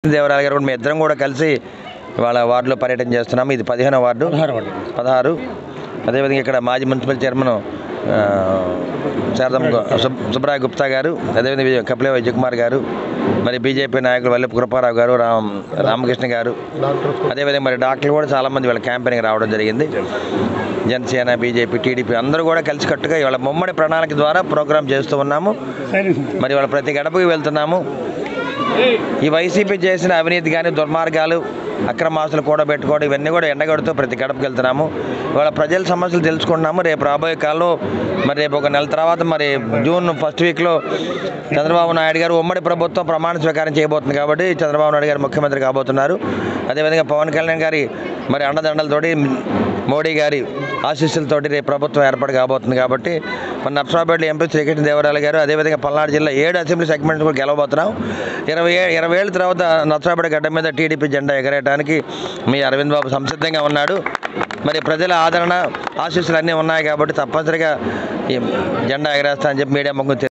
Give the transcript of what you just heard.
దేవరాల గారు మీ ఇద్దరం కూడా కలిసి వాళ్ళ వార్డులో పర్యటన చేస్తున్నాము. ఇది 15వ వార్డు 16. అదేవిధంగా ఇక్కడ మాజీ మున్సిపల్ చైర్మన్ శారదం సుబ్రాయ గుప్తా గారు, అదేవిధంగా కపిల విజయకుమార్ గారు, మరి బీజేపీ నాయకులు వల్లెపు కృపారావు గారు, రామకృష్ణ గారు, అదేవిధంగా మరి డాక్టర్లు కూడా చాలామంది వాళ్ళ క్యాంపెయిన్కి రావడం జరిగింది. జనసేన, బీజేపీ, టీడీపీ అందరూ కూడా కలిసికట్టుగా ఇవాళ ముమ్మడి ప్రణాళిక ద్వారా ప్రోగ్రాం చేస్తూ ఉన్నాము. మరి వాళ్ళ ప్రతి గడపకి వెళ్తున్నాము. ఈ వైసీపీ చేసిన అవినీతి కానీ, దుర్మార్గాలు, అక్రమాస్తులు కూడబెట్టుకోవడం ఇవన్నీ కూడా ఎండగడుతూ ప్రతి గడపకి వెళ్తున్నాము. ఇవాళ ప్రజల సమస్యలు తెలుసుకుంటున్నాము. రేపు రాబోయే కాలంలో మరి రేపు ఒక నెల తర్వాత మరి జూన్ ఫస్ట్ వీక్లో చంద్రబాబు నాయుడు గారు ఉమ్మడి ప్రభుత్వం ప్రమాణ స్వీకారం చేయబోతుంది కాబట్టి చంద్రబాబు నాయుడు గారు ముఖ్యమంత్రి కాబోతున్నారు. అదేవిధంగా పవన్ కళ్యాణ్ గారి మరి అండదండలతోటి, మోడీ గారి ఆశీస్సులతోటి రేపు ప్రభుత్వం ఏర్పాటు కాబోతుంది కాబట్టి మన నర్సరావుపేట ఎంపీ శ్రీకృష్ణ దేవరాయలు గారు, అదేవిధంగా పల్నాడు జిల్లా 7 అసెంబ్లీ సెగ్మెంట్స్ కూడా గెలవబోతున్నాం. 20 ఏళ్ళ తర్వాత నర్సరావుపేట గడ్డ మీద టీడీపీ జెండా ఎగరేయడానికి మీ అరవింద్ బాబు సంసిద్ధంగా ఉన్నాడు. మరి ప్రజల ఆదరణ, ఆశీస్సులు అన్నీ ఉన్నాయి కాబట్టి తప్పనిసరిగా ఈ జెండా ఎగరేస్తా అని చెప్పి మీడియా ముఖ్యం